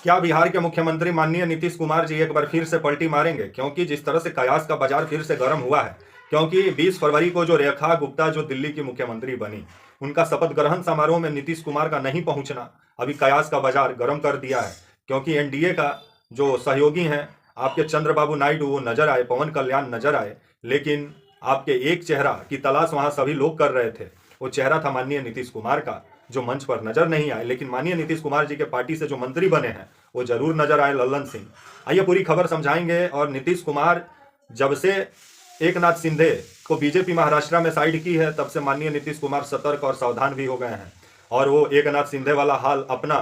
क्या बिहार के मुख्यमंत्री माननीय नीतीश कुमार जी एक बार फिर से पलटी मारेंगे? क्योंकि जिस तरह से कयास का बाजार फिर से गर्म हुआ है, क्योंकि 20 फरवरी को जो रेखा गुप्ता जो दिल्ली की मुख्यमंत्री बनी, उनका शपथ ग्रहण समारोह में नीतीश कुमार का नहीं पहुंचना अभी कयास का बाजार गर्म कर दिया है। क्योंकि एनडीए का जो सहयोगी हैं आपके चंद्रबाबू नायडू वो नजर आए, पवन कल्याण नजर आए, लेकिन आपके एक चेहरा की तलाश वहां सभी लोग कर रहे थे। वो चेहरा था माननीय नीतीश कुमार का, जो मंच पर नजर नहीं आए। लेकिन माननीय नीतीश कुमार जी के पार्टी से जो मंत्री बने हैं वो जरूर नजर आए, लल्लन सिंह। आइए पूरी खबर समझाएंगे। और नीतीश कुमार जब से एकनाथ शिंदे को बीजेपी महाराष्ट्र में साइड की है, तब से माननीय नीतीश कुमार सतर्क और सावधान भी हो गए हैं, और वो एकनाथ शिंदे वाला हाल अपना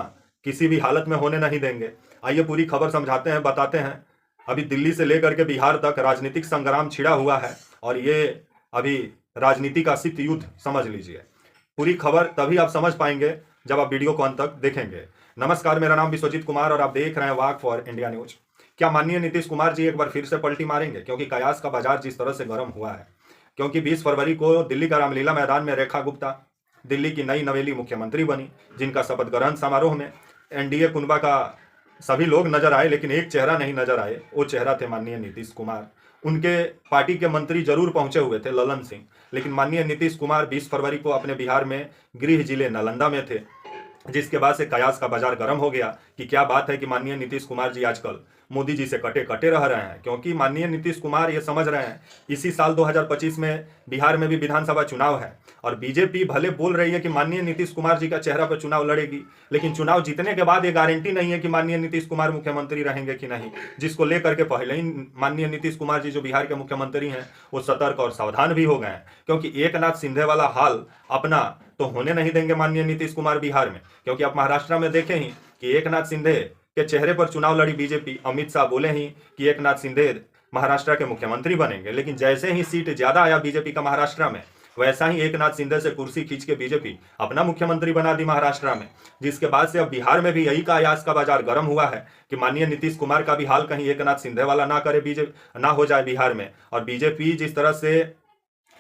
किसी भी हालत में होने नहीं देंगे। आइए पूरी खबर समझाते हैं, बताते हैं। अभी दिल्ली से लेकर के बिहार तक राजनीतिक संग्राम छिड़ा हुआ है, और ये अभी राजनीति का शीत युद्ध समझ लीजिए। पूरी खबर तभी आप समझ पाएंगे जब आप वीडियो को अंत तक देखेंगे। नमस्कार, मेरा नाम विश्वजीत कुमार और आप देख रहे हैं वाक फॉर इंडिया न्यूज। क्या माननीय नीतीश कुमार जी एक बार फिर से पलटी मारेंगे? क्योंकि कयास का बाजार जिस तरह से गर्म हुआ है, क्योंकि 20 फरवरी को दिल्ली का रामलीला मैदान में रेखा गुप्ता दिल्ली की नई नवेली मुख्यमंत्री बनी, जिनका शपथ ग्रहण समारोह में एनडीए कुनबा का सभी लोग नजर आए, लेकिन एक चेहरा नहीं नजर आए। वो चेहरा थे माननीय नीतीश कुमार। उनके पार्टी के मंत्री जरूर पहुंचे हुए थे, ललन सिंह, लेकिन माननीय नीतीश कुमार 20 फरवरी को अपने बिहार में गृह जिले नालंदा में थे, जिसके बाद से कयास का बाजार गर्म हो गया कि क्या बात है कि माननीय नीतीश कुमार जी आजकल मोदी जी से कटे कटे रह रहे हैं। क्योंकि माननीय नीतीश कुमार ये समझ रहे हैं इसी साल 2025 में बिहार में भी विधानसभा चुनाव है, और बीजेपी भले बोल रही है कि माननीय नीतीश कुमार जी का चेहरा पर चुनाव लड़ेगी, लेकिन चुनाव जीतने के बाद ये गारंटी नहीं है कि माननीय नीतीश कुमार मुख्यमंत्री रहेंगे कि नहीं, जिसको लेकर के पहले ही माननीय नीतीश कुमार जी जो बिहार के मुख्यमंत्री हैं वो सतर्क और सावधान भी हो गए हैं। क्योंकि एकनाथ शिंदे वाला हाल अपना तो होने नहीं देंगे माननीय नीतीश कुमार बिहार में। क्योंकि आप महाराष्ट्र में देखें ही कि एकनाथ शिंदे के चेहरे पर चुनाव लड़ी बीजेपी। अमित शाह बोले ही कि एकनाथ शिंदे महाराष्ट्र के मुख्यमंत्री बनेंगे, लेकिन जैसे ही सीट ज्यादा आया बीजेपी का महाराष्ट्र में, वैसा ही एकनाथ शिंदे से कुर्सी खींच के बीजेपी अपना मुख्यमंत्री बना दी महाराष्ट्र में। जिसके बाद से अब बिहार में भी यही कयास का बाजार गर्म हुआ है कि माननीय नीतीश कुमार का भी हाल कहीं एकनाथ शिंदे वाला ना करे, बीजेपी ना हो जाए बिहार में। और बीजेपी जिस तरह से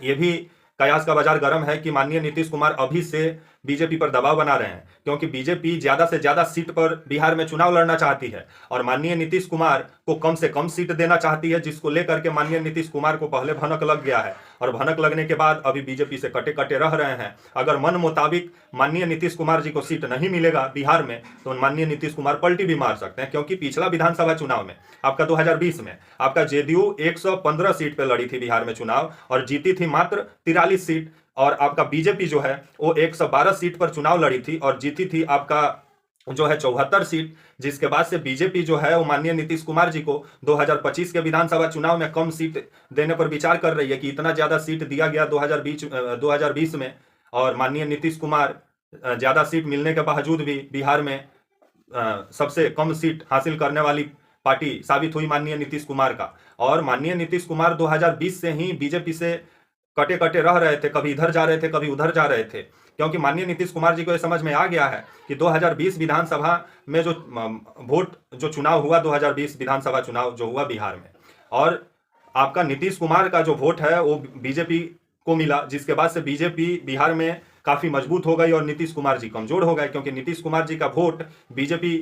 ये भी कयास का बाजार गर्म है कि माननीय नीतीश कुमार अभी से बीजेपी पर दबाव बना रहे हैं, क्योंकि बीजेपी ज्यादा से ज्यादा सीट पर बिहार में चुनाव लड़ना चाहती है, और माननीय नीतीश कुमार को कम से कम सीट देना चाहती है, जिसको लेकर के माननीय नीतीश कुमार को पहले भनक लग गया है। और भनक लगने के बाद अभी बीजेपी से कटे कटे रह रहे हैं। अगर मन मुताबिक माननीय नीतीश कुमार जी को सीट नहीं मिलेगा बिहार में, तो माननीय नीतीश कुमार पलटी भी मार सकते हैं। क्योंकि पिछला विधानसभा चुनाव में आपका 2020 में आपका जेडीयू 115 सीट पर लड़ी थी बिहार में चुनाव, और जीती थी मात्र 43 सीट। और आपका बीजेपी जो है वो 112 सीट पर चुनाव लड़ी थी और जीती थी आपका जो है 74 सीट। जिसके बाद से बीजेपी जो है वो माननीय नीतीश कुमार जी को 2025 के विधानसभा चुनाव में कम सीट देने पर विचार कर रही है कि इतना ज्यादा सीट दिया गया 2020 में, और माननीय नीतीश कुमार ज्यादा सीट मिलने के बावजूद भी बिहार में सबसे कम सीट हासिल करने वाली पार्टी साबित हुई माननीय नीतीश कुमार का। और माननीय नीतीश कुमार 2020 से ही बीजेपी से कटे कटे रह रहे थे, कभी इधर जा रहे थे, कभी उधर जा रहे थे। क्योंकि माननीय नीतीश कुमार जी को यह समझ में आ गया है कि 2020 विधानसभा में जो वोट जो चुनाव हुआ, 2020 विधानसभा चुनाव जो हुआ बिहार में, और आपका नीतीश कुमार का जो वोट है वो बीजेपी को मिला, जिसके बाद से बीजेपी बिहार में काफी मजबूत हो गई और नीतीश कुमार जी कमजोर हो गए। क्योंकि नीतीश कुमार जी का वोट बीजेपी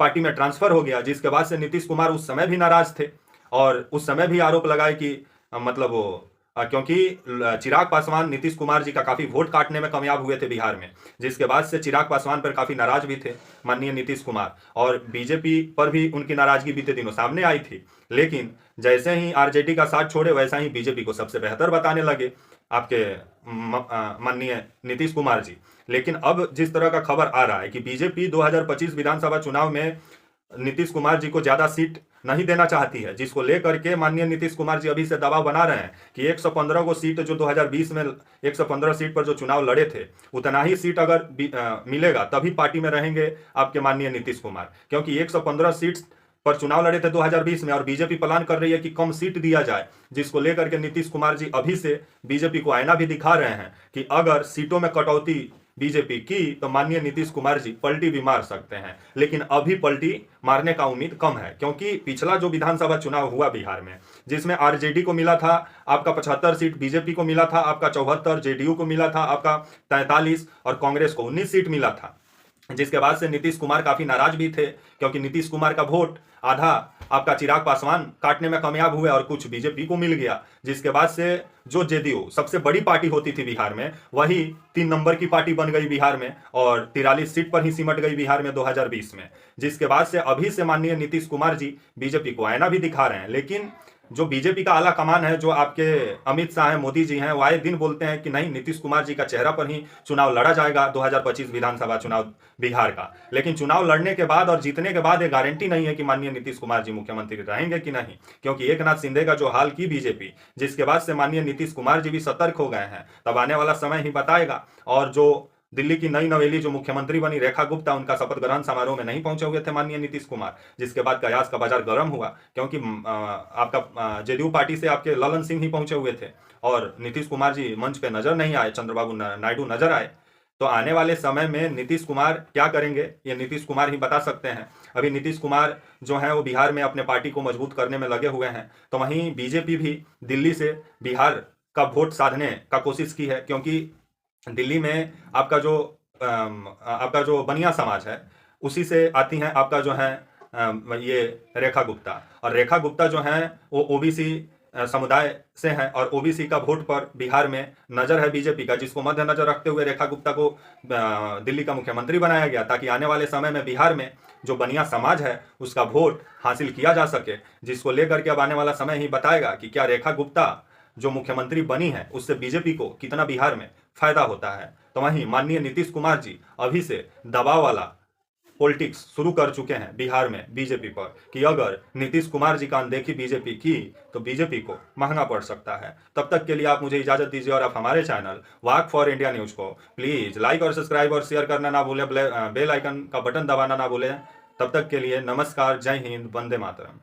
पार्टी में ट्रांसफर हो गया, जिसके बाद से नीतीश कुमार उस समय भी नाराज थे, और उस समय भी आरोप लगाए कि मतलब वो क्योंकि चिराग पासवान नीतीश कुमार जी का काफी वोट काटने में कामयाब हुए थे बिहार में, जिसके बाद से चिराग पासवान पर काफी नाराज भी थे माननीय नीतीश कुमार, और बीजेपी पर भी उनकी नाराजगी बीते दिनों सामने आई थी। लेकिन जैसे ही आरजेडी का साथ छोड़े, वैसा ही बीजेपी को सबसे बेहतर बताने लगे आपके माननीय नीतीश कुमार जी। लेकिन अब जिस तरह का खबर आ रहा है कि बीजेपी 2025 विधानसभा चुनाव में नीतीश कुमार जी को ज्यादा सीट नहीं देना चाहती है, जिसको लेकर के माननीय नीतीश कुमार जी अभी से दबाव बना रहे हैं कि 115 को सीट जो 2020 में 115 सीट पर जो चुनाव लड़े थे, उतना ही सीट अगर मिलेगा तभी पार्टी में रहेंगे आपके माननीय नीतीश कुमार। क्योंकि 115 सीट पर चुनाव लड़े थे 2020 में, और बीजेपी प्लान कर रही है कि कम सीट दिया जाए, जिसको लेकर के नीतीश कुमार जी अभी से बीजेपी को आईना भी दिखा रहे हैं कि अगर सीटों में कटौती बीजेपी की तो माननीय नीतीश कुमार जी पलटी भी मार सकते हैं। लेकिन अभी पलटी मारने का उम्मीद कम है, क्योंकि पिछला जो विधानसभा चुनाव हुआ बिहार में, जिसमें आरजेडी को मिला था आपका 75 सीट, बीजेपी को मिला था आपका 74, जेडीयू को मिला था आपका 43 और कांग्रेस को 19 सीट मिला था। जिसके बाद से नीतीश कुमार काफी नाराज भी थे, क्योंकि नीतीश कुमार का वोट आधा आपका चिराग पासवान काटने में कामयाब हुए और कुछ बीजेपी को मिल गया। जिसके बाद से जो जेडीयू सबसे बड़ी पार्टी होती थी बिहार में, वही 3 नंबर की पार्टी बन गई बिहार में और 43 सीट पर ही सिमट गई बिहार में 2020 में। जिसके बाद से अभी से माननीय नीतीश कुमार जी बीजेपी को आईना भी दिखा रहे हैं, लेकिन जो बीजेपी का आला कमान है, जो आपके अमित शाह हैं, मोदी जी हैं, वो आए दिन बोलते हैं कि नहीं, नीतीश कुमार जी का चेहरा पर ही चुनाव लड़ा जाएगा 2025 विधानसभा चुनाव बिहार का। लेकिन चुनाव लड़ने के बाद और जीतने के बाद ये गारंटी नहीं है कि माननीय नीतीश कुमार जी मुख्यमंत्री रहेंगे कि नहीं, क्योंकि एकनाथ शिंदे का जो हाल की बीजेपी, जिसके बाद से माननीय नीतीश कुमार जी भी सतर्क हो गए हैं। तब आने वाला समय ही बताएगा। और जो दिल्ली की नई नवेली जो मुख्यमंत्री बनी रेखा गुप्ता, उनका शपथ ग्रहण समारोह में नहीं पहुंचे हुए थे माननीय नीतीश कुमार, जिसके बाद कयास का बाजार गर्म हुआ, क्योंकि आपका जेडीयू पार्टी से आपके ललन सिंह ही पहुंचे हुए थे और नीतीश कुमार जी मंच पे नजर नहीं आए, चंद्रबाबू नायडू नजर आए। तो आने वाले समय में नीतीश कुमार क्या करेंगे ये नीतीश कुमार ही बता सकते हैं। अभी नीतीश कुमार जो है वो बिहार में अपने पार्टी को मजबूत करने में लगे हुए हैं, तो वहीं बीजेपी भी दिल्ली से बिहार का वोट साधने का कोशिश की है, क्योंकि दिल्ली में आपका जो बनिया समाज है, उसी से आती हैं आपका जो है ये रेखा गुप्ता। और रेखा गुप्ता जो हैं वो ओबीसी समुदाय से हैं और ओबीसी का वोट पर बिहार में नजर है बीजेपी का, जिसको मद्देनजर रखते हुए रेखा गुप्ता को दिल्ली का मुख्यमंत्री बनाया गया, ताकि आने वाले समय में बिहार में जो बनिया समाज है उसका वोट हासिल किया जा सके, जिसको लेकर के अब आने वाला समय ही बताएगा कि क्या रेखा गुप्ता जो मुख्यमंत्री बनी है उससे बीजेपी को कितना बिहार में फायदा होता है। तो वहीं माननीय नीतीश कुमार जी अभी से दबाव वाला पॉलिटिक्स शुरू कर चुके हैं बिहार में बीजेपी पर, कि अगर नीतीश कुमार जी का अनदेखी बीजेपी की तो बीजेपी को महंगा पड़ सकता है। तब तक के लिए आप मुझे इजाजत दीजिए और आप हमारे channel walk for India news को प्लीज लाइक और सब्सक्राइब और शेयर करना ना भूलें, बेल आइकन का बटन दबाना ना भूलें। तब तक के लिए नमस्कार, जय हिंद, वंदे मातरम।